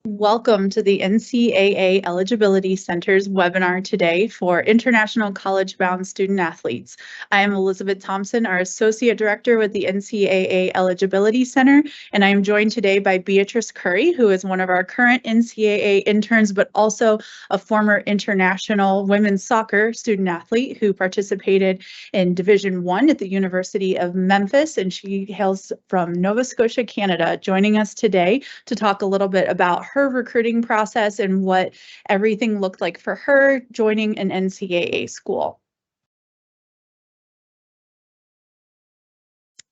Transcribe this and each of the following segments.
Welcome to the NCAA Eligibility Center's webinar today for international college-bound student athletes. I am Elizabeth Thompson, our Associate Director with the NCAA Eligibility Center, and I am joined today by Beatrice Curry, who is one of our current NCAA interns, but also a former international women's soccer student athlete who participated in Division I at the University of Memphis, and she hails from Nova Scotia, Canada, joining us today to talk a little bit about her recruiting process and what everything looked like for her joining an NCAA school.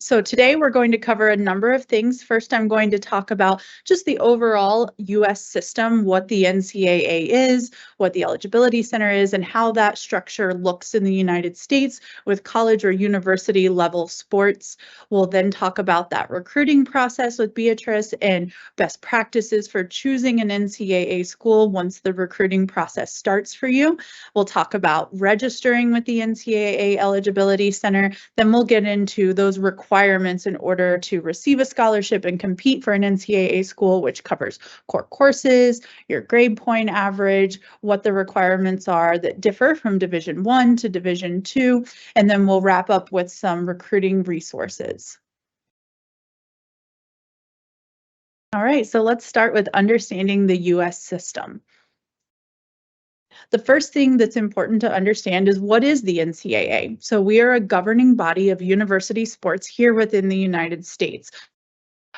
So today we're going to cover a number of things. First, I'm going to talk about just the overall US system, what the NCAA is, what the Eligibility Center is, and how that structure looks in the United States with college or university level sports. We'll then talk about that recruiting process with Beatrice and best practices for choosing an NCAA school once the recruiting process starts for you. We'll talk about registering with the NCAA Eligibility Center. Then we'll get into those requirements in order to receive a scholarship and compete for an NCAA school, which covers core courses, your grade point average, what the requirements are that differ from Division I to Division II, and then we'll wrap up with some recruiting resources. All right, so let's start with understanding the US system. The first thing that's important to understand is what is the NCAA? So we are a governing body of university sports here within the United States.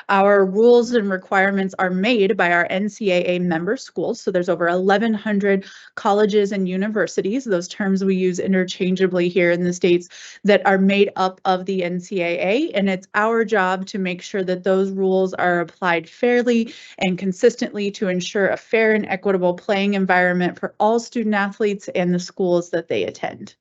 Our rules and requirements are made by our NCAA member schools. So there's over 1,100 colleges and universities, those terms we use interchangeably here in the States, that are made up of the NCAA. And it's our job to make sure that those rules are applied fairly and consistently to ensure a fair and equitable playing environment for all student athletes and the schools that they attend.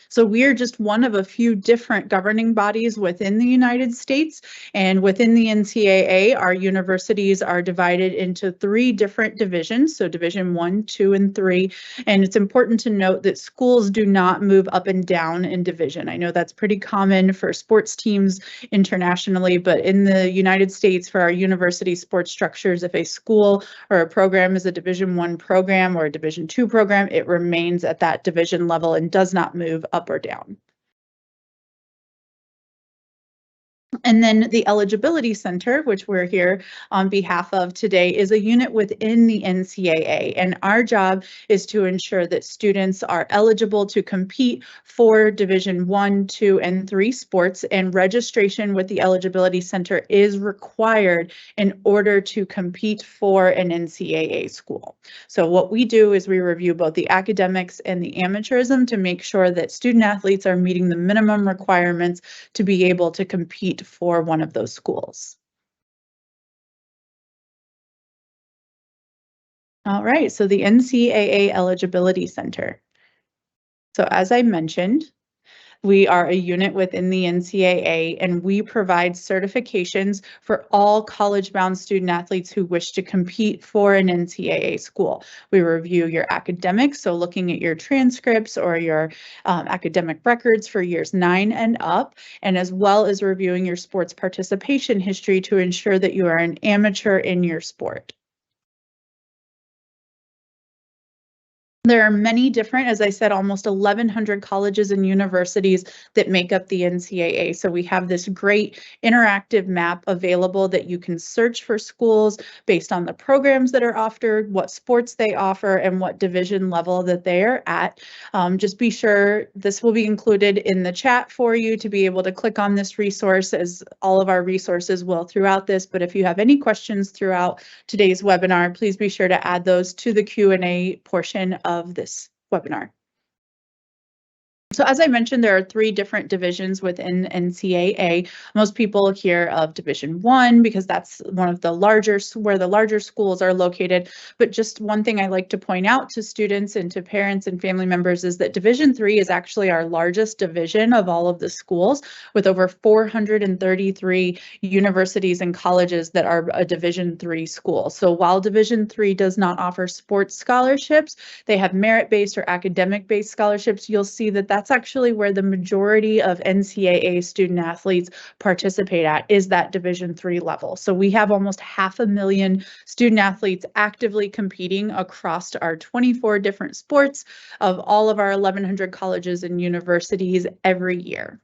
So we are just one of a few different governing bodies within the United States, and within the NCAA, our universities are divided into 3 different divisions, so Division I, II, and III, and it's important to note that schools do not move up and down in division. I know that's pretty common for sports teams internationally, but in the United States, for our university sports structures, if a school or a program is a Division I program or a Division II program, it remains at that division level and does not move up or down. And then the Eligibility Center, which we're here on behalf of today, is a unit within the NCAA. And our job is to ensure that students are eligible to compete for Division I, II, and III sports. And registration with the Eligibility Center is required in order to compete for an NCAA school. So what we do is we review both the academics and the amateurism to make sure that student athletes are meeting the minimum requirements to be able to compete for one of those schools. All right, so the NCAA Eligibility Center. So as I mentioned, we are a unit within the NCAA, and we provide certifications for all college-bound student athletes who wish to compete for an NCAA school. We review your academics, so looking at your transcripts or your academic records for years 9 and up, and as well as reviewing your sports participation history to ensure that you are an amateur in your sport. There are many different, as I said, almost 1,100 colleges and universities that make up the NCAA. So we have this great interactive map available that you can search for schools based on the programs that are offered, what sports they offer, and what division level that they are at. Just be sure this will be included in the chat for you to be able to click on this resource, as all of our resources will throughout this. But if you have any questions throughout today's webinar, please be sure to add those to the Q&A portion of this webinar. So as I mentioned, there are 3 different divisions within NCAA. Most people hear of Division I because that's one of the larger, where the larger schools are located. But just one thing I like to point out to students and to parents and family members is that Division III is actually our largest division of all of the schools, with over 433 universities and colleges that are a Division III school. So while Division III does not offer sports scholarships, they have merit-based or academic-based scholarships. You'll see that that's that's actually where the majority of NCAA student athletes participate at, is that Division III level. So we have almost 500,000 student athletes actively competing across our 24 different sports of all of our 1,100 colleges and universities every year.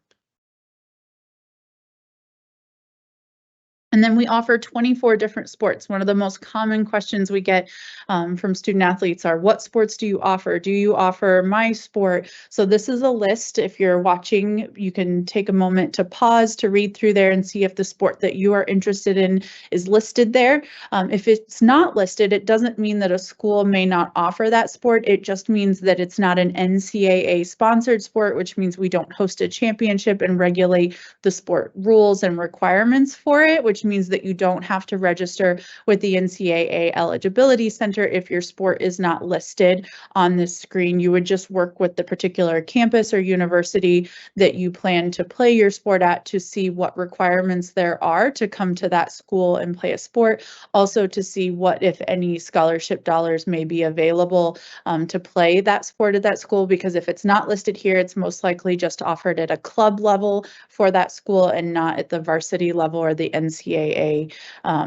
And then we offer 24 different sports. One of the most common questions we get from student athletes are, what sports do you offer? Do you offer my sport? So this is a list. If you're watching, you can take a moment to pause to read through there and see if the sport that you are interested in is listed there. If it's not listed, it doesn't mean that a school may not offer that sport. It just means that it's not an NCAA sponsored sport, which means we don't host a championship and regulate the sport rules and requirements for it, which means that you don't have to register with the NCAA Eligibility Center if your sport is not listed on this screen. You would just work with the particular campus or university that you plan to play your sport at to see what requirements there are to come to that school and play a sport. Also to see what, if any, scholarship dollars may be available to play that sport at that school, because if it's not listed here, it's most likely just offered at a club level for that school and not at the varsity level or the NCAA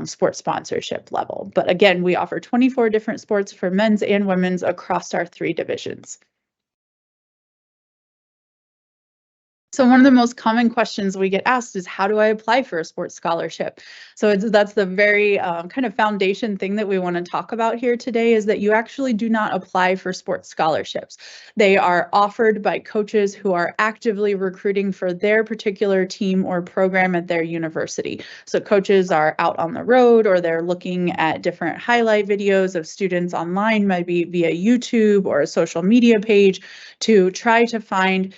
sports sponsorship level. But again, we offer 24 different sports for men's and women's across our 3 divisions. So one of the most common questions we get asked is, how do I apply for a sports scholarship? So that's the very kind of foundation thing that we want to talk about here today, is that you actually do not apply for sports scholarships. They are offered by coaches who are actively recruiting for their particular team or program at their university. So coaches are out on the road, or they're looking at different highlight videos of students online, maybe via YouTube or a social media page, to try to find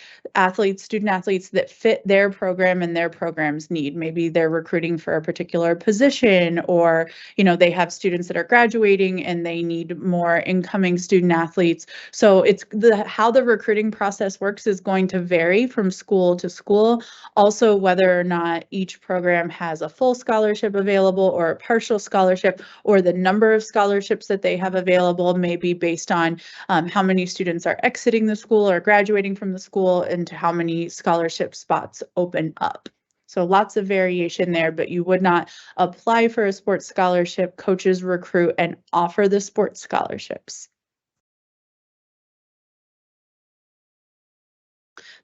student athletes that fit their program and their program's need. Maybe they're recruiting for a particular position, or they have students that are graduating and they need more incoming student athletes. So it's how the recruiting process works is going to vary from school to school. Also, whether or not each program has a full scholarship available or a partial scholarship, or the number of scholarships that they have available may be based on how many students are exiting the school or graduating from the school, and to how many scholarship spots open up. So lots of variation there, but you would not apply for a sports scholarship. Coaches recruit and offer the sports scholarships.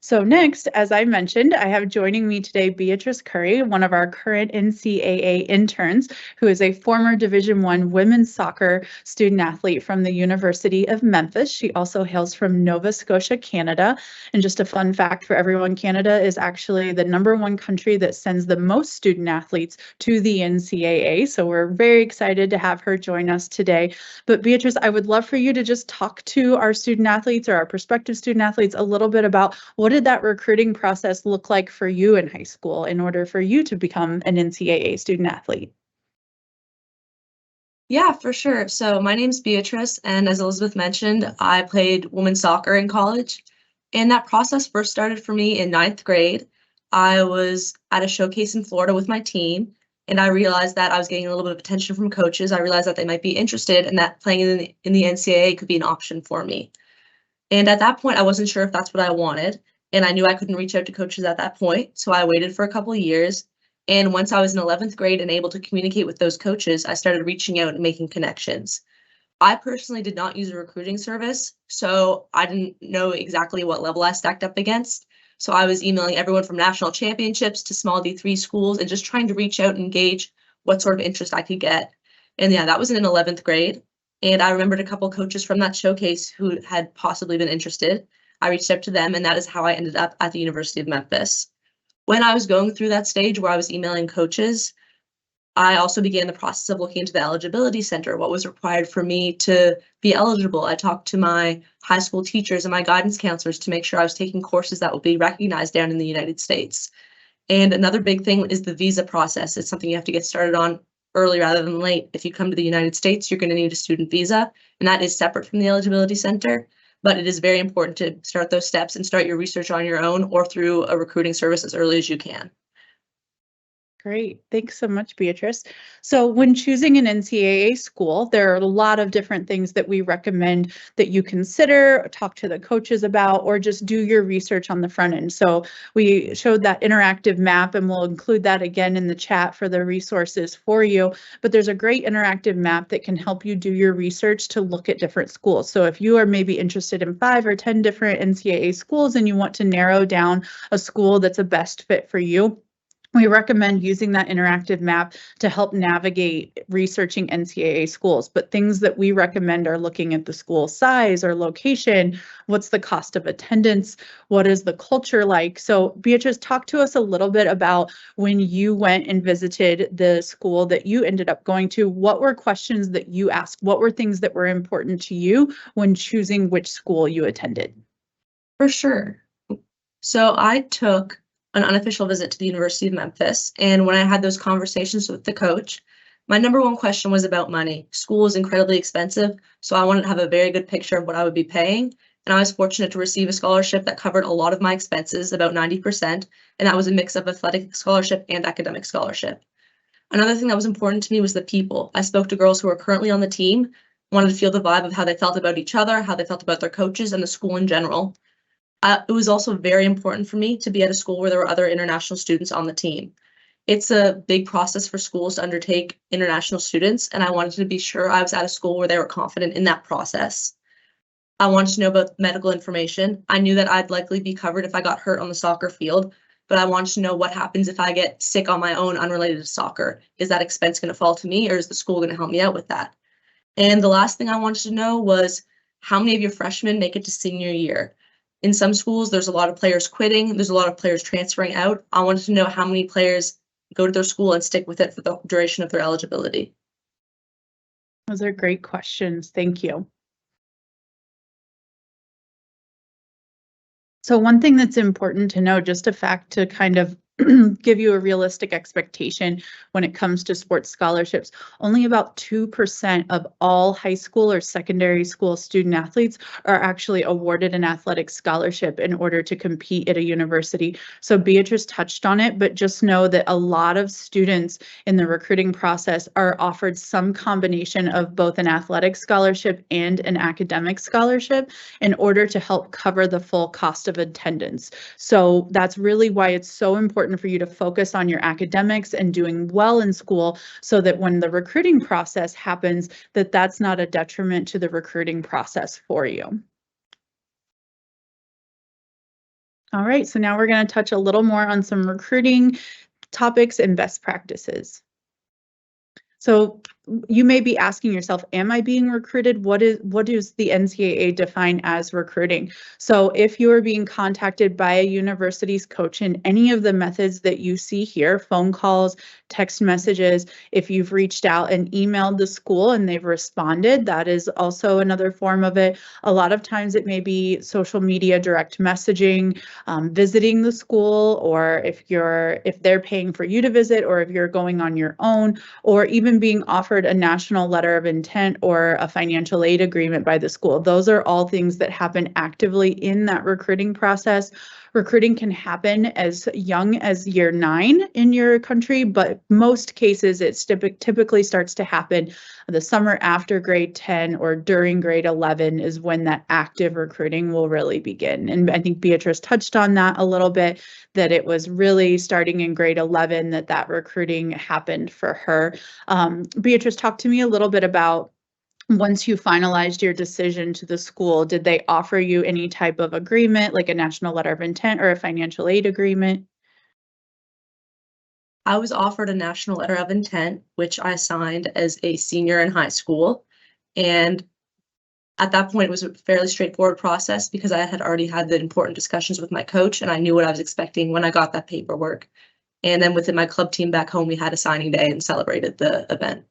So next, as I mentioned, I have joining me today Beatrice Curry, one of our current NCAA interns, who is a former Division I women's soccer student athlete from the University of Memphis. She also hails from Nova Scotia, Canada. And just a fun fact for everyone, Canada is actually the #1 country that sends the most student athletes to the NCAA. So we're very excited to have her join us today. But Beatrice, I would love for you to just talk to our student athletes or our prospective student athletes a little bit about, what did that recruiting process look like for you in high school in order for you to become an NCAA student athlete? Yeah, for sure. So my name's Beatrice, and as Elizabeth mentioned, I played women's soccer in college. And that process first started for me in 9th grade. I was at a showcase in Florida with my team, and I realized that I was getting a little bit of attention from coaches. I realized that they might be interested and that playing in the NCAA could be an option for me. And at that point, I wasn't sure if that's what I wanted. And I knew I couldn't reach out to coaches at that point. So I waited for a couple of years. And once I was in 11th grade and able to communicate with those coaches, I started reaching out and making connections. I personally did not use a recruiting service, so I didn't know exactly what level I stacked up against. So I was emailing everyone from national championships to small D3 schools and just trying to reach out and gauge what sort of interest I could get. And yeah, that was in 11th grade. And I remembered a couple coaches from that showcase who had possibly been interested. I reached out to them, and that is how I ended up at the University of Memphis. When I was going through that stage where I was emailing coaches, I also began the process of looking into the Eligibility Center, what was required for me to be eligible. I talked to my high school teachers and my guidance counselors to make sure I was taking courses that would be recognized down in the United States. And another big thing is the visa process. It's something you have to get started on early rather than late. If you come to the United States, you're going to need a student visa, and that is separate from the Eligibility Center. But it is very important to start those steps and start your research on your own or through a recruiting service as early as you can. Great. Thanks so much, Beatrice. So when choosing an NCAA school, there are a lot of different things that we recommend that you consider, talk to the coaches about, or just do your research on the front end. So we showed that interactive map, and we'll include that again in the chat for the resources for you. But there's a great interactive map that can help you do your research to look at different schools. So if you are maybe interested in 5 or 10 different NCAA schools and you want to narrow down a school that's a best fit for you, we recommend using that interactive map to help navigate researching NCAA schools. But things that we recommend are looking at the school size or location, what's the cost of attendance, what is the culture like. So Beatrice, talk to us a little bit about when you went and visited the school that you ended up going to. What were questions that you asked? What were things that were important to you when choosing which school you attended? For sure. So I took an unofficial visit to the University of Memphis, and when I had those conversations with the coach, my number one question was about money. School is incredibly expensive, so I wanted to have a very good picture of what I would be paying, and I was fortunate to receive a scholarship that covered a lot of my expenses, about 90%, and that was a mix of athletic scholarship and academic scholarship. Another thing that was important to me was the people. I spoke to girls who are currently on the team, wanted to feel the vibe of how they felt about each other, how they felt about their coaches, and the school in general. It was also very important for me to be at a school where there were other international students on the team. It's a big process for schools to undertake international students, and I wanted to be sure I was at a school where they were confident in that process. I wanted to know about medical information. I knew that I'd likely be covered if I got hurt on the soccer field, but I wanted to know what happens if I get sick on my own unrelated to soccer. Is that expense going to fall to me, or is the school going to help me out with that? And the last thing I wanted to know was how many of your freshmen make it to senior year. In some schools, there's a lot of players quitting. There's a lot of players transferring out. I wanted to know how many players go to their school and stick with it for the duration of their eligibility. Those are great questions. Thank you. So one thing that's important to know, just a fact to kind of give you a realistic expectation when it comes to sports scholarships, only about 2% of all high school or secondary school student athletes are actually awarded an athletic scholarship in order to compete at a university. So Beatrice touched on it, but just know that a lot of students in the recruiting process are offered some combination of both an athletic scholarship and an academic scholarship in order to help cover the full cost of attendance. So that's really why it's so important for you to focus on your academics and doing well in school, so that when the recruiting process happens, that's not a detriment to the recruiting process for you. All right, so now we're going to touch a little more on some recruiting topics and best practices. So you may be asking yourself, am I being recruited? What does the NCAA define as recruiting? So if you are being contacted by a university's coach in any of the methods that you see here, phone calls, text messages, if you've reached out and emailed the school and they've responded, that is also another form of it. A lot of times it may be social media direct messaging, visiting the school, or if they're paying for you to visit, or if you're going on your own, or even being offered a national letter of intent or a financial aid agreement by the school. Those are all things that happen actively in that recruiting process. Recruiting can happen as young as year 9 in your country, but most cases it typically starts to happen the summer after grade 10 or during grade 11 is when that active recruiting will really begin. And I think Beatrice touched on that a little bit, that it was really starting in grade 11 that recruiting happened for her. Beatrice, talk to me a little bit about, once you finalized your decision to the school, did they offer you any type of agreement, like a national letter of intent or a financial aid agreement? I was offered a national letter of intent, which I signed as a senior in high school. And at that point, it was a fairly straightforward process because I had already had the important discussions with my coach and I knew what I was expecting when I got that paperwork. And then within my club team back home, we had a signing day and celebrated the event.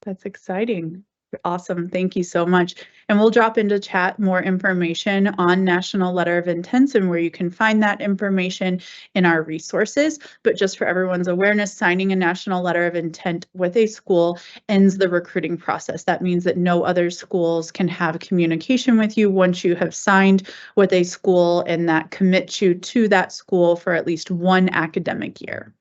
That's exciting. Awesome. Thank you so much. And we'll drop into chat more information on National Letter of Intents and where you can find that information in our resources. But just for everyone's awareness, signing a National Letter of Intent with a school ends the recruiting process. That means that no other schools can have communication with you once you have signed with a school, and that commits you to that school for at least one academic year.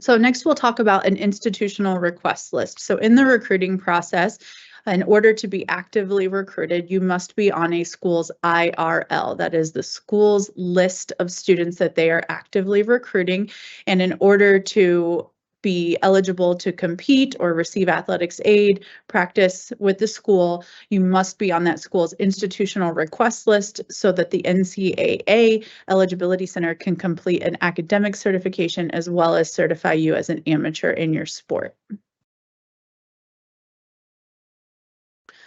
So next we'll talk about an institutional request list. So in the recruiting process, in order to be actively recruited, you must be on a school's IRL. That is the school's list of students that they are actively recruiting. And in order to be eligible to compete or receive athletics aid, practice with the school, you must be on that school's institutional request list so that the NCAA Eligibility Center can complete an academic certification as well as certify you as an amateur in your sport.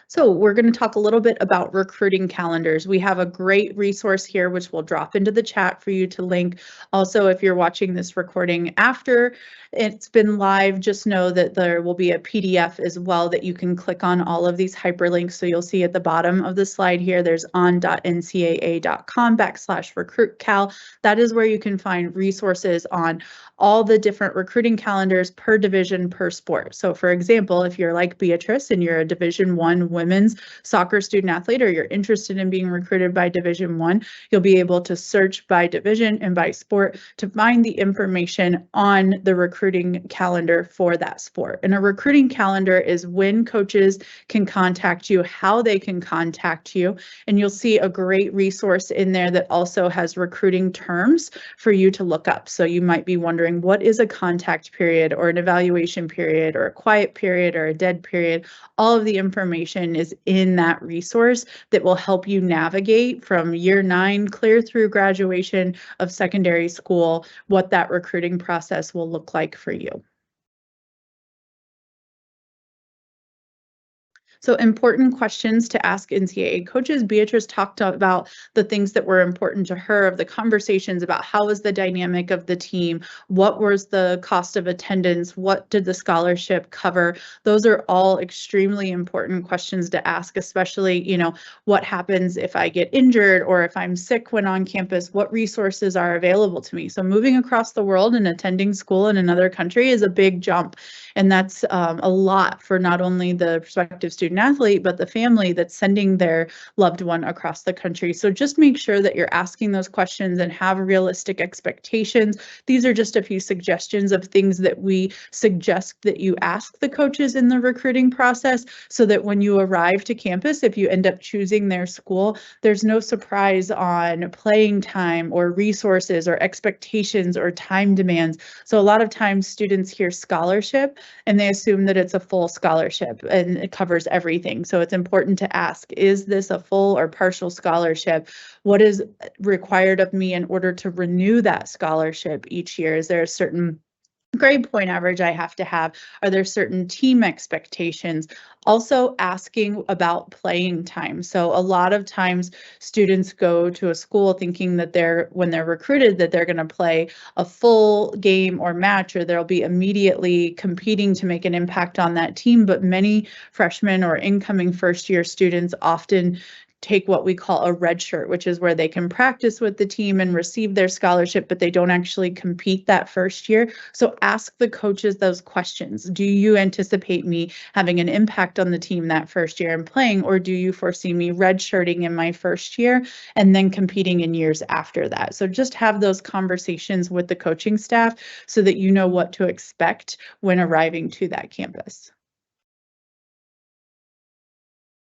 So we're going to talk a little bit about recruiting calendars. We have a great resource here, which we'll drop into the chat for you to link. Also, if you're watching this recording after it's been live, just know that there will be a PDF as well that you can click on all of these hyperlinks. So you'll see at the bottom of the slide here, there's on.ncaa.com/recruitcal. That is where you can find resources on all the different recruiting calendars per division per sport. So for example, if you're like Beatrice and you're a Division I women's soccer student athlete, or you're interested in being recruited by Division I, you'll be able to search by division and by sport to find the information on the recruiting calendar for that sport. And a recruiting calendar is when coaches can contact you, how they can contact you, and you'll see a great resource in there that also has recruiting terms for you to look up. So you might be wondering, what is a contact period or an evaluation period or a quiet period or a dead period? All of the information is in that resource that will help you navigate from year 9 clear through graduation of secondary school, what that recruiting process will look like for you. So important questions to ask NCAA coaches. Beatrice talked about the things that were important to her, of the conversations about how was the dynamic of the team, what was the cost of attendance, what did the scholarship cover. Those are all extremely important questions to ask, especially, what happens if I get injured or if I'm sick when on campus, what resources are available to me. So moving across the world and attending school in another country is a big jump. And that's a lot for not only the prospective student athlete, but the family that's sending their loved one across the country. So just make sure that you're asking those questions and have realistic expectations. These are just a few suggestions of things that we suggest that you ask the coaches in the recruiting process, so that when you arrive to campus, if you end up choosing their school, there's no surprise on playing time or resources or expectations or time demands. So a lot of times students hear scholarship and they assume that it's a full scholarship and it covers everything. So it's important to ask, is this a full or partial scholarship? What is required of me in order to renew that scholarship each year? Is there a certain grade point average I have to have? Are there certain team expectations? Also asking about playing time. So a lot of times students go to a school thinking that when they're recruited, that they're going to play a full game or match, or they'll be immediately competing to make an impact on that team. But many freshmen or incoming first year students often take what we call a red shirt, which is where they can practice with the team and receive their scholarship, but they don't actually compete that first year. So ask the coaches those questions. Do you anticipate me having an impact on the team that first year and playing, or do you foresee me redshirting in my first year and then competing in years after that? So just have those conversations with the coaching staff so that you know what to expect when arriving to that campus.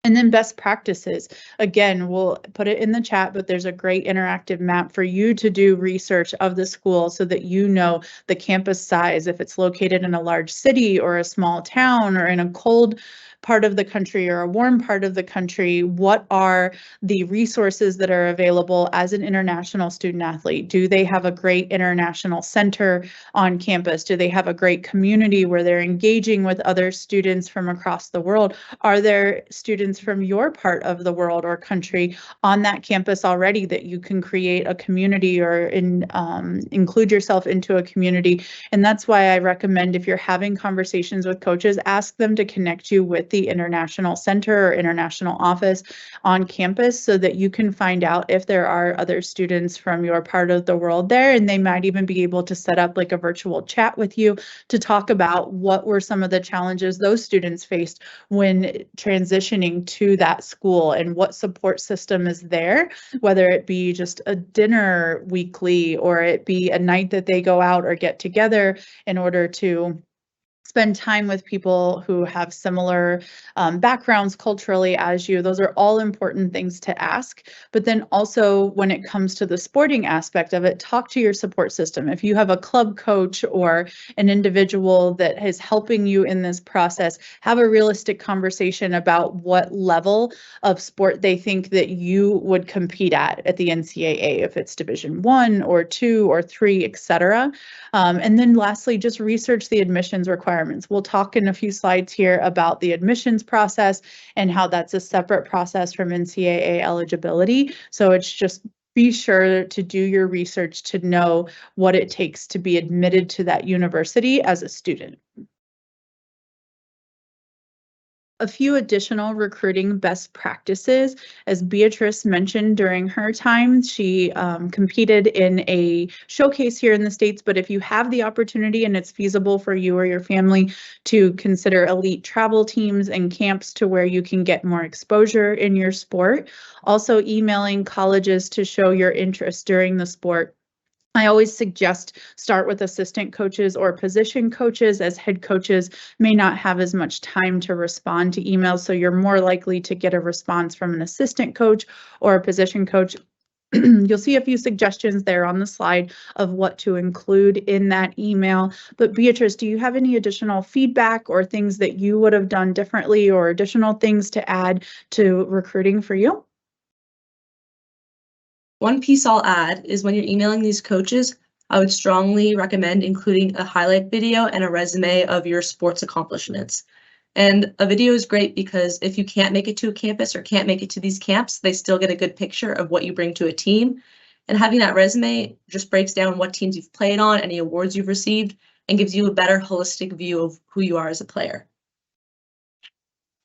And then best practices. Again, we'll put it in the chat, but there's a great interactive map for you to do research of the school so that you know the campus size, if it's located in a large city or a small town or in a cold part of the country or a warm part of the country. What are the resources that are available as an international student athlete? Do they have a great international center on campus? Do they have a great community where they're engaging with other students from across the world? Are there students from your part of the world or country on that campus already that you can create a community or include yourself into a community? And that's why I recommend, if you're having conversations with coaches, ask them to connect you with the International Center or International Office on campus so that you can find out if there are other students from your part of the world there, and they might even be able to set up like a virtual chat with you to talk about what were some of the challenges those students faced when transitioning to that school and what support system is there, whether it be just a dinner weekly or it be a night that they go out or get together in order to spend time with people who have similar backgrounds culturally as you. Those are all important things to ask. But then also when it comes to the sporting aspect of it, talk to your support system. If you have a club coach or an individual that is helping you in this process, have a realistic conversation about what level of sport they think that you would compete at the NCAA, if it's Division 1 or 2 or 3, etc. And then lastly, just research the admissions requirements. We'll talk in a few slides here about the admissions process and how that's a separate process from NCAA eligibility. So it's just be sure to do your research to know what it takes to be admitted to that university as a student. A few additional recruiting best practices. As Beatrice mentioned during her time, she competed in a showcase here in the States, but if you have the opportunity and it's feasible for you or your family to consider elite travel teams and camps to where you can get more exposure in your sport. Also emailing colleges to show your interest during the sport. I always suggest start with assistant coaches or position coaches, as head coaches may not have as much time to respond to emails, so you're more likely to get a response from an assistant coach or a position coach. You'll see a few suggestions there on the slide of what to include in that email. But Beatrice, do you have any additional feedback or things that you would have done differently or additional things to add to recruiting for you? One piece I'll add is when you're emailing these coaches, I would strongly recommend including a highlight video and a resume of your sports accomplishments. And a video is great because if you can't make it to a campus or can't make it to these camps, they still get a good picture of what you bring to a team. And having that resume just breaks down what teams you've played on, any awards you've received, and gives you a better holistic view of who you are as a player.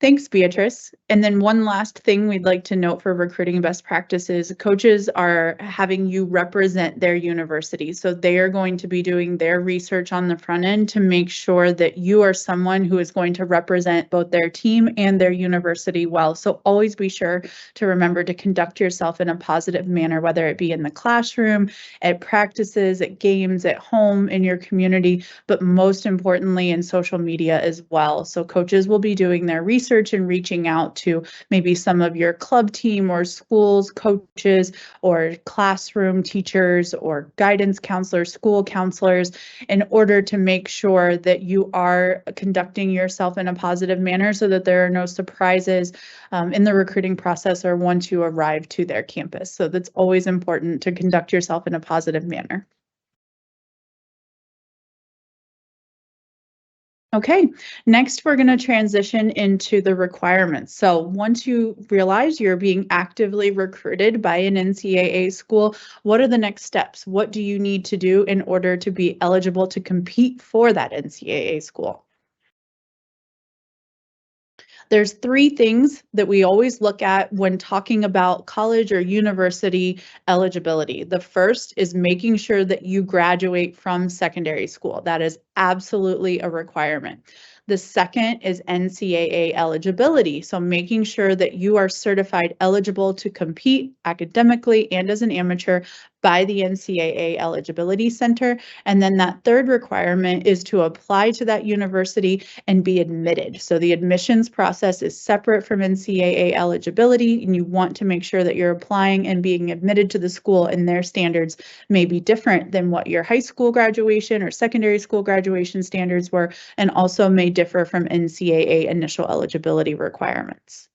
Thanks, Beatrice. And then one last thing we'd like to note for recruiting best practices, coaches are having you represent their university. So they are going to be doing their research on the front end to make sure that you are someone who is going to represent both their team and their university well. So always be sure to remember to conduct yourself in a positive manner, whether it be in the classroom, at practices, at games, at home, in your community, but most importantly in social media as well. So coaches will be doing their research and reaching out to maybe some of your club team or schools, coaches, or classroom teachers or guidance counselors, school counselors, in order to make sure that you are conducting yourself in a positive manner so that there are no surprises in the recruiting process or once you arrive to their campus. So that's always important to conduct yourself in a positive manner. Okay, next we're going to transition into the requirements. So once you realize you're being actively recruited by an NCAA school, what are the next steps? What do you need to do in order to be eligible to compete for that NCAA school? There's three things that we always look at when talking about college or university eligibility. The first is making sure that you graduate from secondary school. That is absolutely a requirement. The second is NCAA eligibility. So making sure that you are certified eligible to compete academically and as an amateur by the NCAA Eligibility Center. And then that third requirement is to apply to that university and be admitted. So the admissions process is separate from NCAA eligibility, and you want to make sure that you're applying and being admitted to the school, and their standards may be different than what your high school graduation or secondary school graduation standards were, and also may differ from NCAA initial eligibility requirements.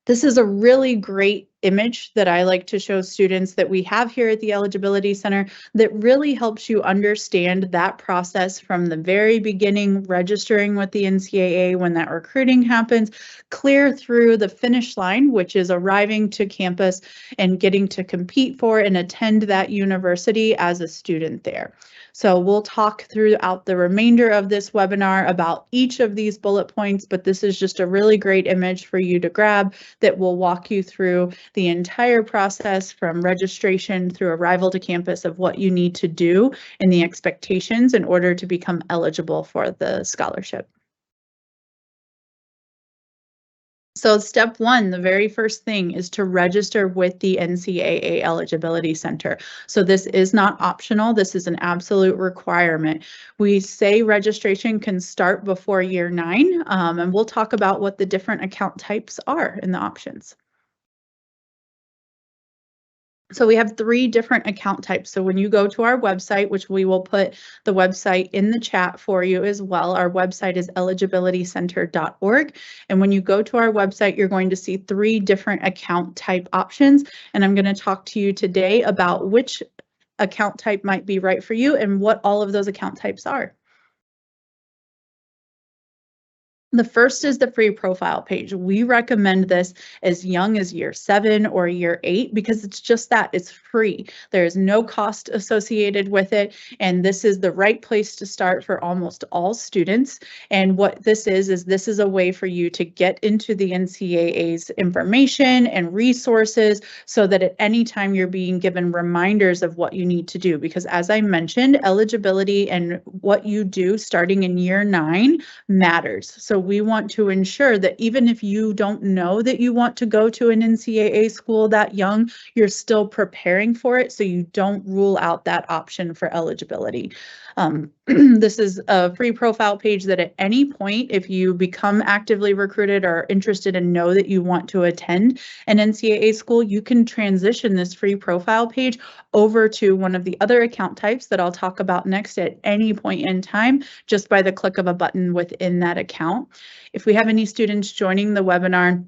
This is a really great image that I like to show students that we have here at the Eligibility Center that really helps you understand that process from the very beginning, registering with the NCAA when that recruiting happens, clear through the finish line, which is arriving to campus and getting to compete for and attend that university as a student there. So we'll talk throughout the remainder of this webinar about each of these bullet points, but this is just a really great image for you to grab that will walk you through the entire process from registration through arrival to campus of what you need to do and the expectations in order to become eligible for the scholarship. So step one, the very first thing is to register with the NCAA Eligibility Center. So this is not optional. This is an absolute requirement. We say registration can start before year 9, and we'll talk about what the different account types are in the options. So we have 3 different account types. So when you go to our website, which we will put the website in the chat for you as well, our website is eligibilitycenter.org. And when you go to our website, you're going to see 3 different account type options. And I'm going to talk to you today about which account type might be right for you and what all of those account types are. The first is the free profile page. We recommend this as young as year 7 or year 8 because it's just that, it's free. There is no cost associated with it, and this is the right place to start for almost all students. And what this is this is a way for you to get into the NCAA's information and resources so that at any time you're being given reminders of what you need to do. Because as I mentioned, eligibility and what you do starting in year 9 matters. So we want to ensure that even if you don't know that you want to go to an NCAA school that young, you're still preparing for it so you don't rule out that option for eligibility. This is a free profile page that at any point, if you become actively recruited or interested and know that you want to attend an NCAA school, you can transition this free profile page over to one of the other account types that I'll talk about next at any point in time, just by the click of a button within that account. If we have any students joining the webinar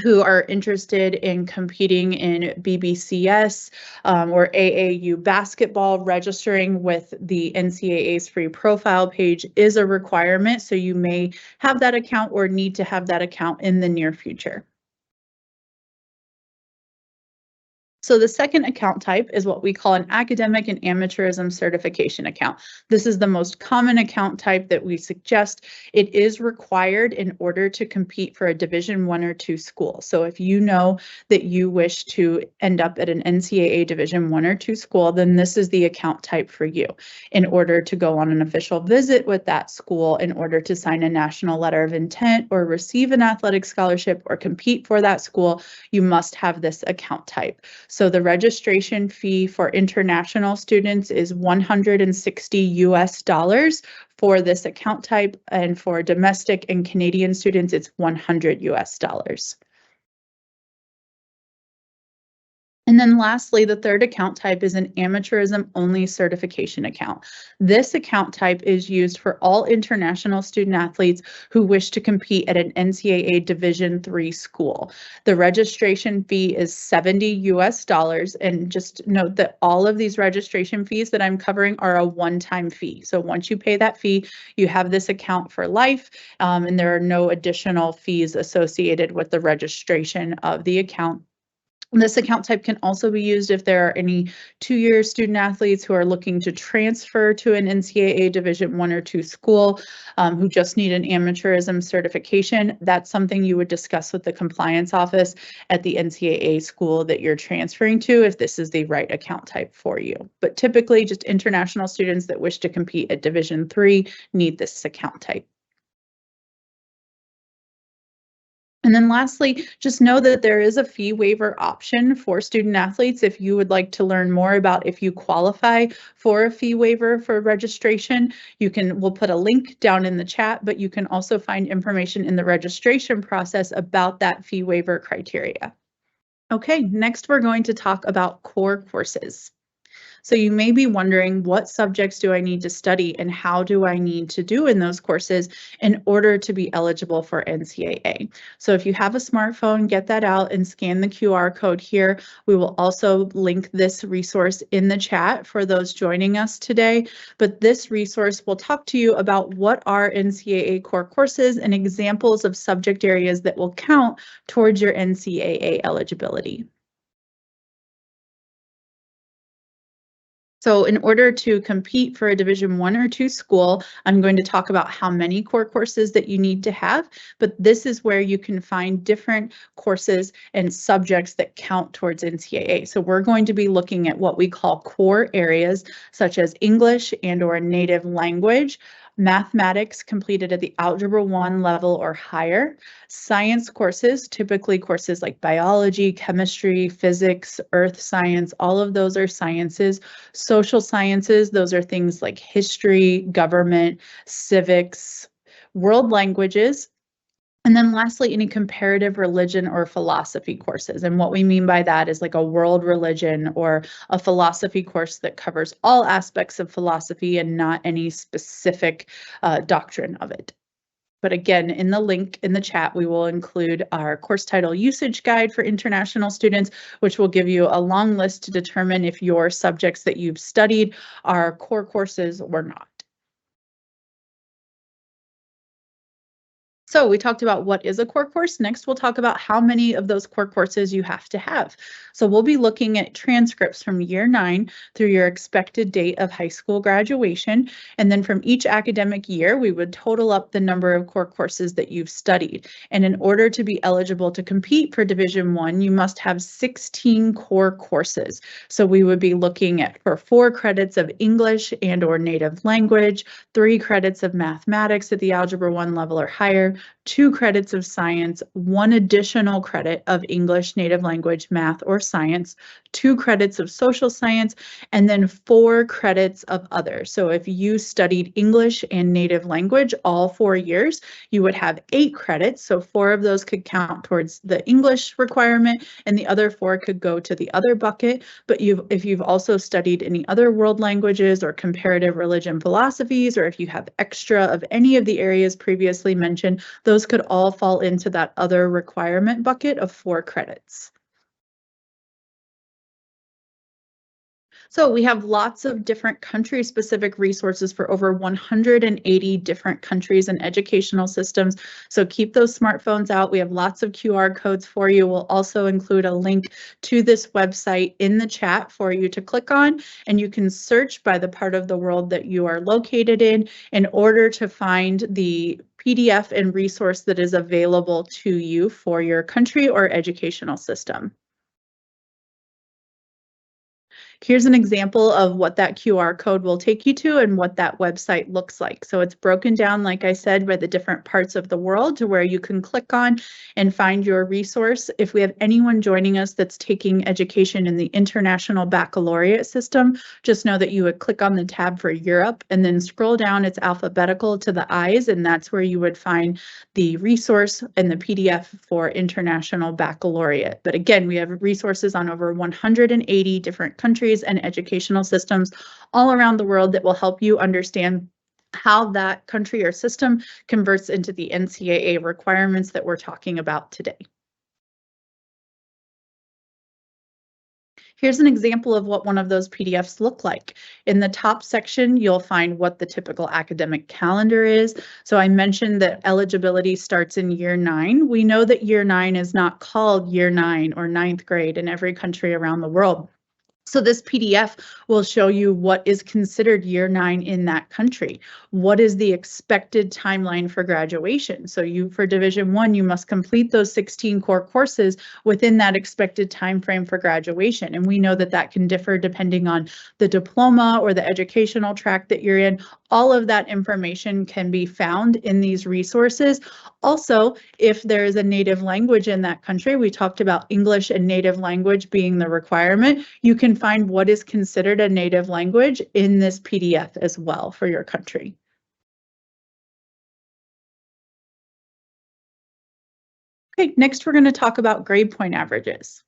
who are interested in competing in BBCS or AAU basketball, registering with the NCAA's free profile page is a requirement. So you may have that account or need to have that account in the near future. So the second account type is what we call an academic and amateurism certification account. This is the most common account type that we suggest. It is required in order to compete for a Division 1 or 2 school. So if you know that you wish to end up at an NCAA Division 1 or 2 school, then this is the account type for you. In order to go on an official visit with that school, in order to sign a national letter of intent or receive an athletic scholarship or compete for that school, you must have this account type. So the registration fee for international students is $160 for this account type, and for domestic and Canadian students, it's $100. And then lastly, the third account type is an amateurism only certification account. This account type is used for all international student athletes who wish to compete at an NCAA Division III school. The registration fee is $70. And just note that all of these registration fees that I'm covering are a one-time fee. So once you pay that fee, you have this account for life, and there are no additional fees associated with the registration of the account. This account type can also be used if there are any 2-year student athletes who are looking to transfer to an NCAA Division 1 or 2 school who just need an amateurism certification. That's something you would discuss with the compliance office at the NCAA school that you're transferring to if this is the right account type for you. But typically, just international students that wish to compete at Division 3 need this account type. And then lastly, just know that there is a fee waiver option for student athletes if you would like to learn more about if you qualify for a fee waiver for registration. We'll put a link down in the chat, but you can also find information in the registration process about that fee waiver criteria. Okay, next we're going to talk about core courses. So you may be wondering, what subjects do I need to study and how do I need to do in those courses in order to be eligible for NCAA? So if you have a smartphone, get that out and scan the QR code here. We will also link this resource in the chat for those joining us today. But this resource will talk to you about what are NCAA core courses and examples of subject areas that will count towards your NCAA eligibility. So in order to compete for a Division I or II school, I'm going to talk about how many core courses that you need to have, but this is where you can find different courses and subjects that count towards NCAA. So we're going to be looking at what we call core areas, such as English and/or native language, mathematics completed at the Algebra 1 level or higher, science courses, typically courses like biology, chemistry, physics, earth science, all of those are sciences. Social sciences, those are things like history, government, civics, world languages. And then lastly, any comparative religion or philosophy courses. And what we mean by that is like a world religion or a philosophy course that covers all aspects of philosophy and not any specific doctrine of it. But again, in the link in the chat, we will include our course title usage guide for international students, which will give you a long list to determine if your subjects that you've studied are core courses or not. So we talked about what is a core course. Next, we'll talk about how many of those core courses you have to have. So we'll be looking at transcripts from year 9 through your expected date of high school graduation. And then from each academic year, we would total up the number of core courses that you've studied. And in order to be eligible to compete for Division I, you must have 16 core courses. So we would be looking at for 4 credits of English and/or native language, 3 credits of mathematics at the Algebra 1 level or higher, 2 credits of science, 1 additional credit of English, native language, math, or science, 2 credits of social science, and then 4 credits of other. So if you studied English and native language all 4 years, you would have 8 credits. So 4 of those could count towards the English requirement and the other 4 could go to the other bucket. But if you've also studied any other world languages or comparative religion philosophies, or if you have extra of any of the areas previously mentioned, those could all fall into that other requirement bucket of 4 credits. So we have lots of different country-specific resources for over 180 different countries and educational systems. So keep those smartphones out. We have lots of QR codes for you. We'll also include a link to this website in the chat for you to click on, and you can search by the part of the world that you are located in order to find the PDF and resource that is available to you for your country or educational system. Here's an example of what that QR code will take you to and what that website looks like. So it's broken down, like I said, by the different parts of the world to where you can click on and find your resource. If we have anyone joining us that's taking education in the International Baccalaureate system, just know that you would click on the tab for Europe and then scroll down. It's alphabetical to the I's, and that's where you would find the resource and the PDF for International Baccalaureate. But again, we have resources on over 180 different countries and educational systems all around the world that will help you understand how that country or system converts into the NCAA requirements that we're talking about today. Here's an example of what one of those PDFs look like. In the top section, you'll find what the typical academic calendar is. So I mentioned that eligibility starts in year 9. We know that year 9 is not called year 9 or 9th grade in every country around the world. So this PDF will show you what is considered year 9 in that country. What is the expected timeline for graduation? So for Division I, you must complete those 16 core courses within that expected time frame for graduation. And we know that that can differ depending on the diploma or the educational track that you're in. All of that information can be found in these resources. Also, if there is a native language in that country, we talked about English and native language being the requirement. You can find what is considered a native language in this PDF as well for your country. Okay, next we're going to talk about grade point averages.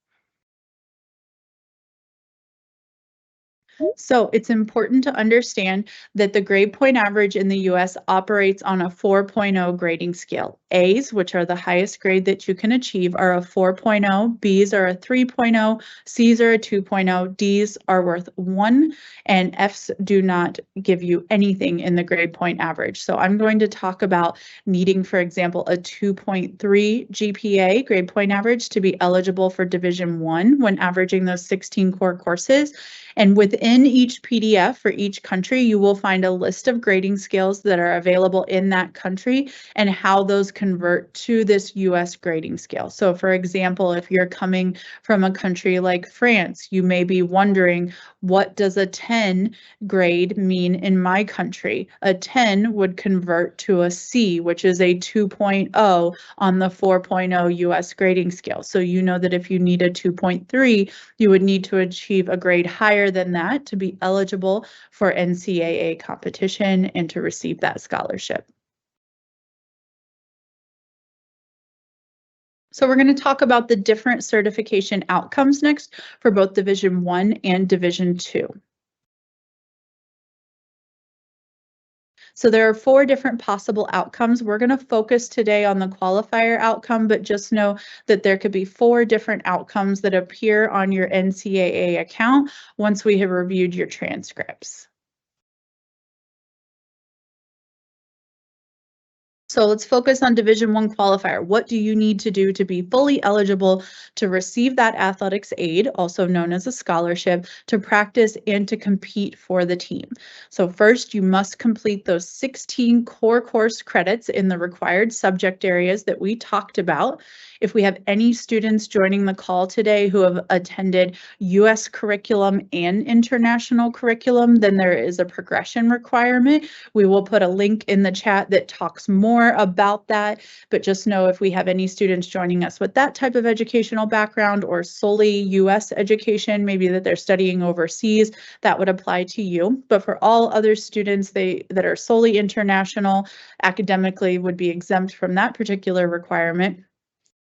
So it's important to understand that the grade point average in the US operates on a 4.0 grading scale. A's, which are the highest grade that you can achieve, are a 4.0, B's are a 3.0, C's are a 2.0, D's are worth 1, and F's do not give you anything in the grade point average. So I'm going to talk about needing, for example, a 2.3 GPA grade point average to be eligible for Division I when averaging those 16 core courses. And within each PDF for each country, you will find a list of grading scales that are available in that country and how those convert to this US grading scale. So for example, if you're coming from a country like France, you may be wondering, what does a 10 grade mean in my country? A 10 would convert to a C, which is a 2.0 on the 4.0 US grading scale. So you know that if you need a 2.3, you would need to achieve a grade higher than that to be eligible for NCAA competition and to receive that scholarship. So we're going to talk about the different certification outcomes next for both Division I and Division II. So there are 4 different possible outcomes. We're going to focus today on the qualifier outcome, but just know that there could be 4 different outcomes that appear on your NCAA account once we have reviewed your transcripts. So let's focus on Division I qualifier. What do you need to do to be fully eligible to receive that athletics aid, also known as a scholarship, to practice and to compete for the team? So first, you must complete those 16 core course credits in the required subject areas that we talked about. If we have any students joining the call today who have attended US curriculum and international curriculum, then there is a progression requirement. We will put a link in the chat that talks more about that, but just know if we have any students joining us with that type of educational background or solely US education, maybe that they're studying overseas, that would apply to you. But for all other students that are solely international, academically would be exempt from that particular requirement.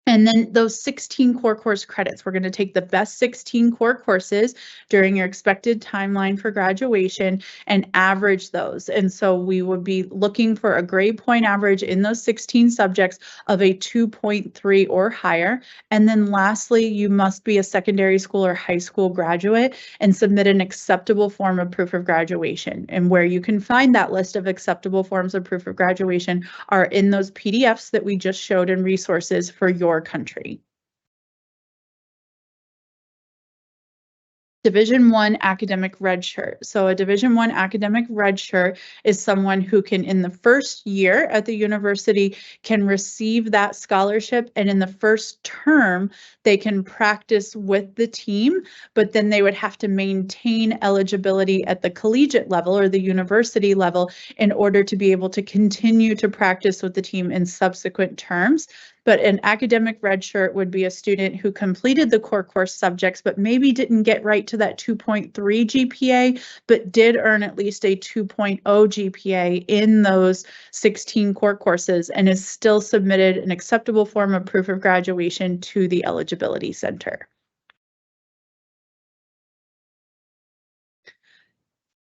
And then those 16 core course credits, we're going to take the best 16 core courses during your expected timeline for graduation and average those. And so we would be looking for a grade point average in those 16 subjects of a 2.3 or higher. And then lastly, you must be a secondary school or high school graduate and submit an acceptable form of proof of graduation. And where you can find that list of acceptable forms of proof of graduation are in those PDFs that we just showed in resources for your country. Division I academic redshirt. So a Division I academic redshirt is someone who can, in the first year at the university, can receive that scholarship, and in the first term, they can practice with the team, but then they would have to maintain eligibility at the collegiate level or the university level in order to be able to continue to practice with the team in subsequent terms. But an academic redshirt would be a student who completed the core course subjects, but maybe didn't get right to that 2.3 GPA, but did earn at least a 2.0 GPA in those 16 core courses and is still submitted an acceptable form of proof of graduation to the Eligibility Center.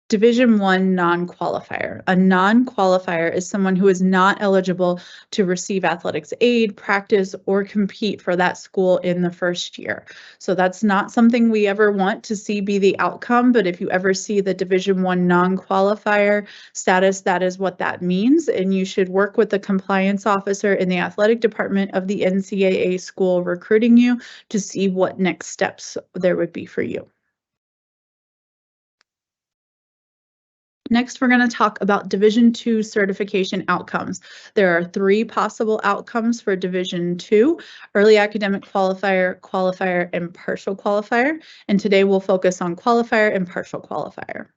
Division I non-qualifier. A non-qualifier is someone who is not eligible to receive athletics aid, practice, or compete for that school in the first year. So that's not something we ever want to see be the outcome, but if you ever see the Division I non-qualifier status, that is what that means, and you should work with the compliance officer in the athletic department of the NCAA school recruiting you to see what next steps there would be for you. Next, we're going to talk about Division II certification outcomes. There are 3 possible outcomes for Division II: early academic qualifier, qualifier, and partial qualifier. And today we'll focus on qualifier and partial qualifier.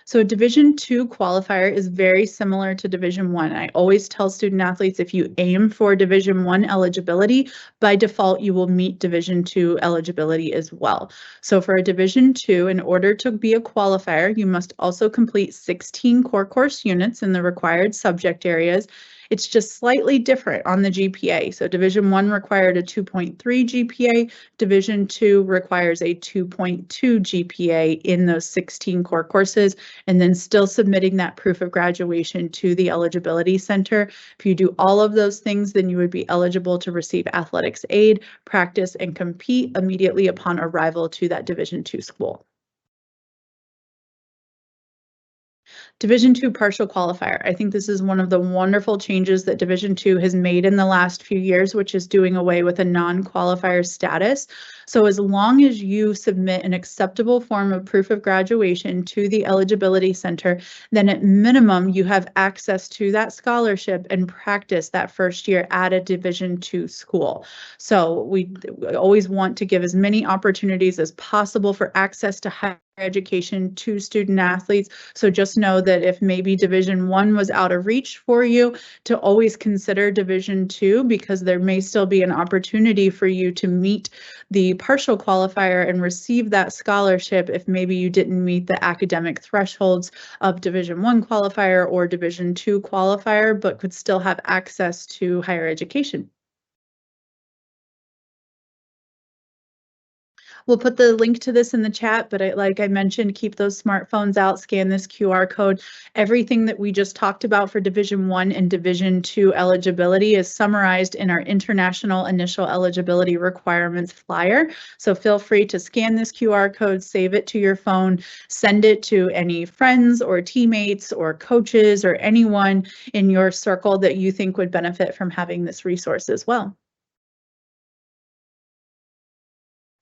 So a Division II qualifier is very similar to Division I. I always tell student athletes, if you aim for Division I eligibility, by default, you will meet Division II eligibility as well. So for a Division II, in order to be a qualifier, you must also complete 16 core course units in the required subject areas It's just slightly different on the GPA. So Division I required a 2.3 GPA, Division II requires a 2.2 GPA in those 16 core courses, and then still submitting that proof of graduation to the Eligibility Center. If you do all of those things, then you would be eligible to receive athletics aid, practice, and compete immediately upon arrival to that Division II school. Division II partial qualifier. I think this is one of the wonderful changes that Division II has made in the last few years, which is doing away with a non-qualifier status. So as long as you submit an acceptable form of proof of graduation to the Eligibility Center, then at minimum you have access to that scholarship and practice that first year at a Division II school. So we always want to give as many opportunities as possible for access to higher education to student athletes. So just know that if maybe Division I was out of reach for you, to always consider Division II, because there may still be an opportunity for you to meet the partial qualifier and receive that scholarship if maybe you didn't meet the academic thresholds of Division I qualifier or Division II qualifier, but could still have access to higher education. We'll put the link to this in the chat, but like I mentioned, keep those smartphones out, scan this QR code. Everything that we just talked about for Division I and Division II eligibility is summarized in our International Initial Eligibility Requirements flyer. So feel free to scan this QR code, save it to your phone, send it to any friends or teammates or coaches or anyone in your circle that you think would benefit from having this resource as well.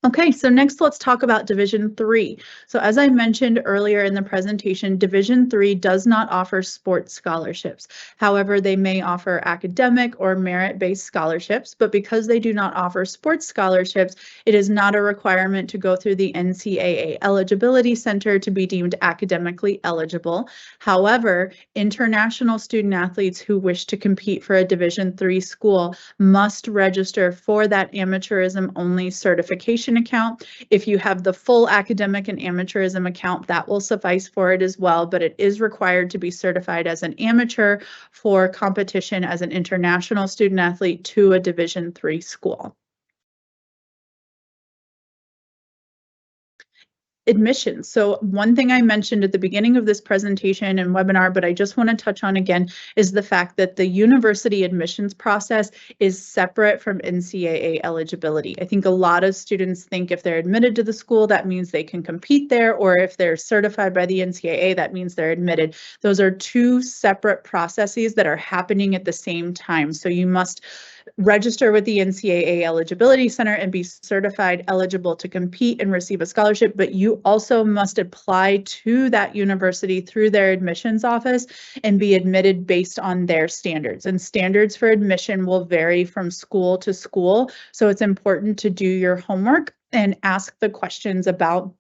Okay, so next let's talk about Division III. So as I mentioned earlier in the presentation, Division III does not offer sports scholarships. However, they may offer academic or merit-based scholarships, but because they do not offer sports scholarships, it is not a requirement to go through the NCAA Eligibility Center to be deemed academically eligible. However, international student athletes who wish to compete for a Division III school must register for that amateurism only certification account. If you have the full academic and amateurism account, that will suffice for it as well, but it is required to be certified as an amateur for competition as an international student athlete to a Division III school. Admissions. So one thing I mentioned at the beginning of this presentation and webinar, but I just want to touch on again, is the fact that the university admissions process is separate from NCAA eligibility. I think a lot of students think if they're admitted to the school, that means they can compete there, or if they're certified by the NCAA, that means they're admitted. Those are two separate processes that are happening at the same time. So you must register with the NCAA Eligibility Center and be certified eligible to compete and receive a scholarship, but you also must apply to that university through their admissions office and be admitted based on their standards. And standards for admission will vary from school to school, so it's important to do your homework and ask the questions about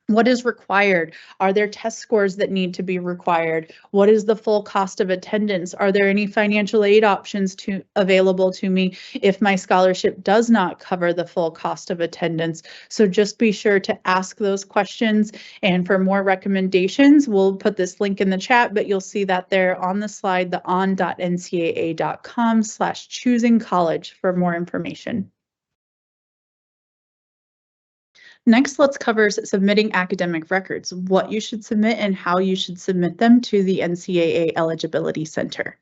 what is required. Are there test scores that need to be required? What is the full cost of attendance? Are there any financial aid options available to me if my scholarship does not cover the full cost of attendance? So just be sure to ask those questions. And for more recommendations, we'll put this link in the chat, but you'll see that there on the slide, the on.ncaa.com/choosing college for more information. Next, let's cover submitting academic records, what you should submit and how you should submit them to the NCAA Eligibility Center.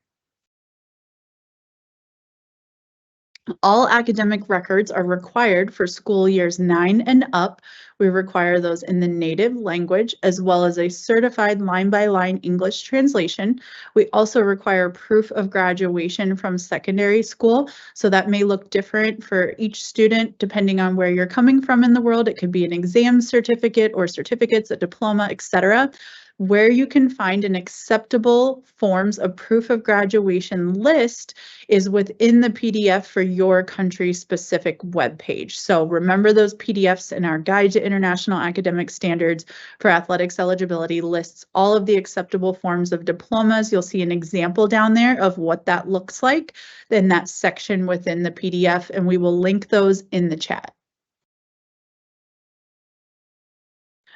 All academic records are required for school years 9 and up. We require those in the native language, as well as a certified line-by-line English translation. We also require proof of graduation from secondary school. So that may look different for each student, depending on where you're coming from in the world. It could be an exam certificate or certificates, a diploma, etc. Where you can find an acceptable forms of proof of graduation list is within the PDF for your country specific web page. So remember those PDFs in our Guide to International Academic Standards for Athletics Eligibility lists all of the acceptable forms of diplomas. You'll see an example down there of what that looks like in that section within the PDF, and we will link those in the chat.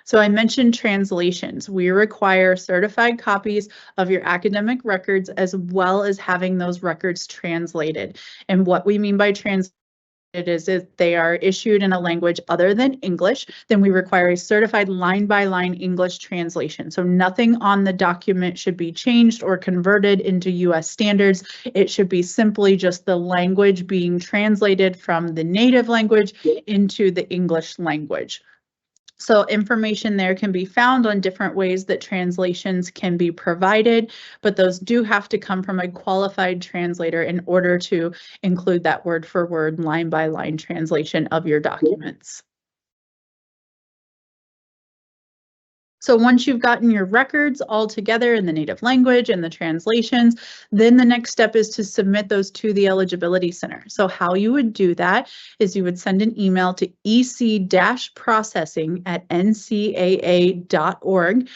So I mentioned translations. We require certified copies of your academic records as well as having those records translated. And what we mean by translated is if they are issued in a language other than English, then we require a certified line-by-line English translation. So nothing on the document should be changed or converted into US standards. It should be simply just the language being translated from the native language into the English language. So information there can be found on different ways that translations can be provided, but those do have to come from a qualified translator in order to include that word for word, line by line translation of your documents. So once you've gotten your records all together in the native language and the translations, then the next step is to submit those to the Eligibility Center. So how you would do that is you would send an email to ec-processing@ncaa.org.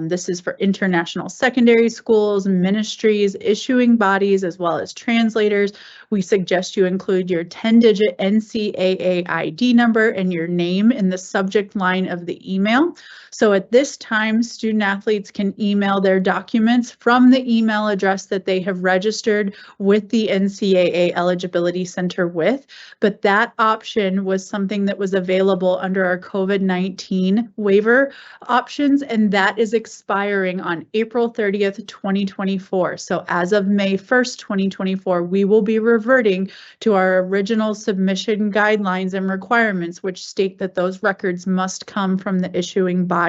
This is for international secondary schools, ministries, issuing bodies, as well as translators. We suggest you include your 10-digit NCAA ID number and your name in the subject line of the email. So at this time, student athletes can email their documents from the email address that they have registered with the NCAA Eligibility Center with, but that option was something that was available under our COVID-19 waiver options, and that is expiring on April 30th, 2024. So as of May 1st, 2024, we will be reverting to our original submission guidelines and requirements, which state that those records must come from the issuing body.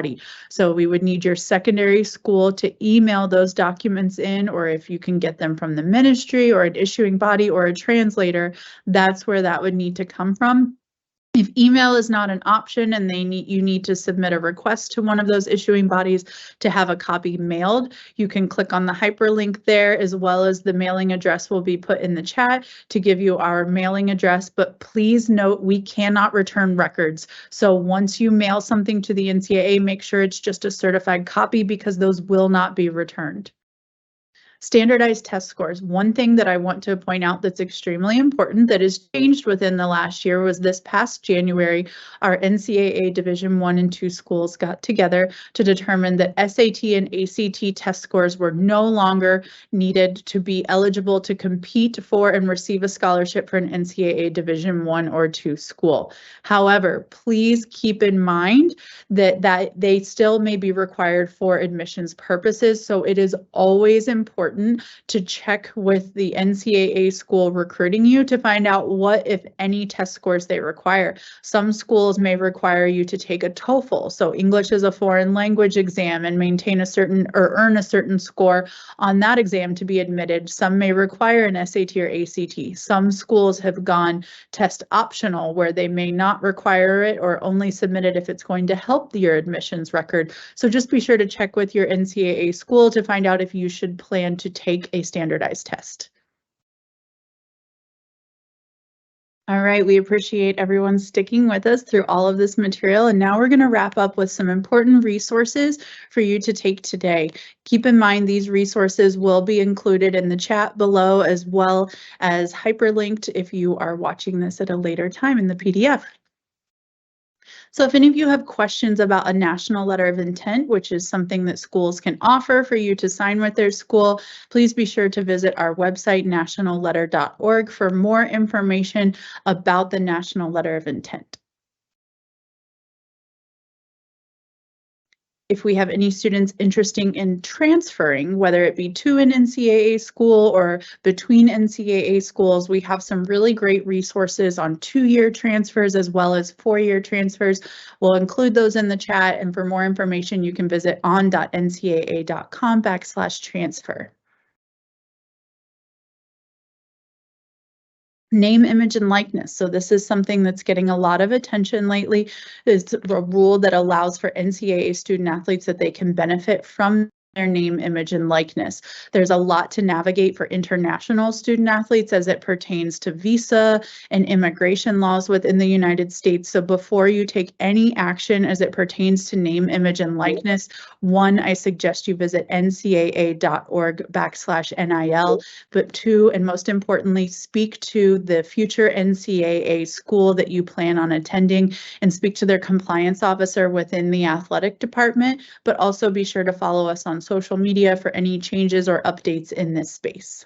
So we would need your secondary school to email those documents in, or if you can get them from the ministry or an issuing body or a translator, that's where that would need to come from. If email is not an option and you need to submit a request to one of those issuing bodies to have a copy mailed, you can click on the hyperlink there, as well as the mailing address will be put in the chat to give you our mailing address. But please note, we cannot return records. So once you mail something to the NCAA, make sure it's just a certified copy because those will not be returned. Standardized test scores. One thing that I want to point out that's extremely important that has changed within the last year was this past January, our NCAA Division I and II schools got together to determine that SAT and ACT test scores were no longer needed to be eligible to compete for and receive a scholarship for an NCAA Division I or II school. However, please keep in mind that they still may be required for admissions purposes, so it is always important to check with the NCAA school recruiting you to find out what, if any, test scores they require. Some schools may require you to take a TOEFL, so English as a foreign language exam, and maintain a certain or earn a certain score on that exam to be admitted. Some may require an SAT or ACT. Some schools have gone test optional, where they may not require it or only submit it if it's going to help your admissions record. So just be sure to check with your NCAA school to find out if you should plan to take a standardized test. All right, we appreciate everyone sticking with us through all of this material, and now we're going to wrap up with some important resources for you to take today. Keep in mind these resources will be included in the chat below, as well as hyperlinked if you are watching this at a later time in the PDF. So if any of you have questions about a national letter of intent, which is something that schools can offer for you to sign with their school, please be sure to visit our website, nationalletter.org, for more information about the national letter of intent. If we have any students interested in transferring, whether it be to an NCAA school or between NCAA schools, we have some really great resources on 2-year transfers as well as 4-year transfers. We'll include those in the chat, and for more information, you can visit on.ncaa.com/transfer. Name, image, and likeness. So this is something that's getting a lot of attention lately. It's a rule that allows for NCAA student athletes that they can benefit from their name, image, and likeness. There's a lot to navigate for international student athletes as it pertains to visa and immigration laws within the United States. So before you take any action as it pertains to name, image, and likeness, one, I suggest you visit ncaa.org/NIL, but two, and most importantly, speak to the future NCAA school that you plan on attending and speak to their compliance officer within the athletic department, but also be sure to follow us on social media for any changes or updates in this space.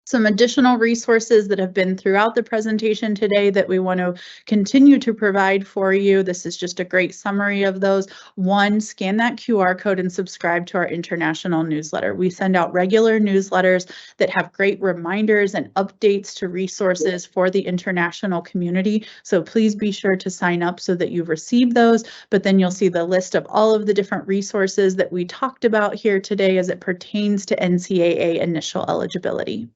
Some additional resources that have been throughout the presentation today that we want to continue to provide for you. This is just a great summary of those. One, scan that QR code and subscribe to our international newsletter. We send out regular newsletters that have great reminders and updates to resources for the international community. So please be sure to sign up so that you receive those, but then you'll see the list of all of the different resources that we talked about here today as it pertains to NCAA initial eligibility.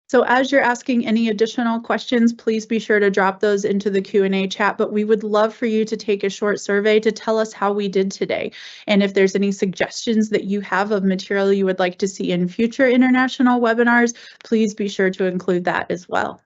So as you're asking any additional questions, please be sure to drop those into the Q&A chat, but we would love for you to take a short survey to tell us how we did today. And if there's any suggestions that you have of material you would like to see in future international webinars, please be sure to include that as well.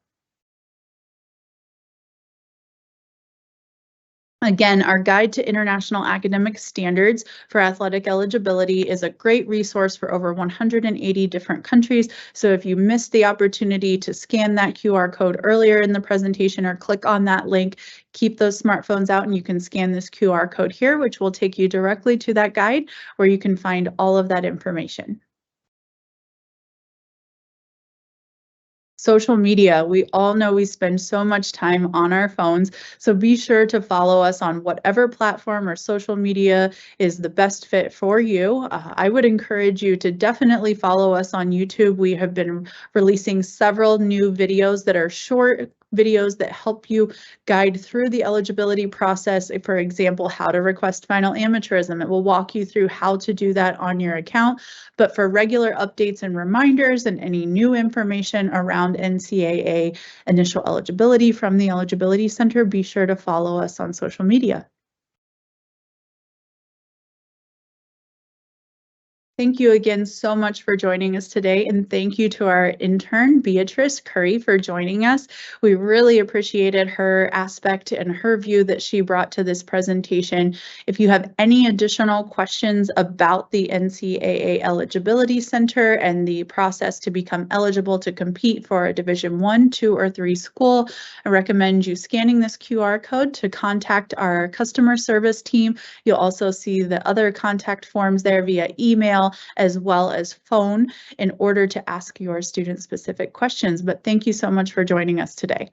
Again, our Guide to International Academic Standards for Athletic Eligibility is a great resource for over 180 different countries. So if you missed the opportunity to scan that QR code earlier in the presentation or click on that link, keep those smartphones out and you can scan this QR code here, which will take you directly to that guide where you can find all of that information. Social media, we all know we spend so much time on our phones, so be sure to follow us on whatever platform or social media is the best fit for you. I would encourage you to definitely follow us on YouTube. We have been releasing several new videos that are short videos that help you guide through the eligibility process. For example, how to request final amateurism. It will walk you through how to do that on your account. But for regular updates and reminders and any new information around NCAA initial eligibility from the Eligibility Center, be sure to follow us on social media. Thank you again so much for joining us today, and thank you to our intern, Beatrice Curry, for joining us. We really appreciated her aspect and her view that she brought to this presentation. If you have any additional questions about the NCAA Eligibility Center and the process to become eligible to compete for a Division I, II, or III school, I recommend you scanning this QR code to contact our customer service team. You'll also see the other contact forms there via email as well as phone in order to ask your student-specific questions. But thank you so much for joining us today.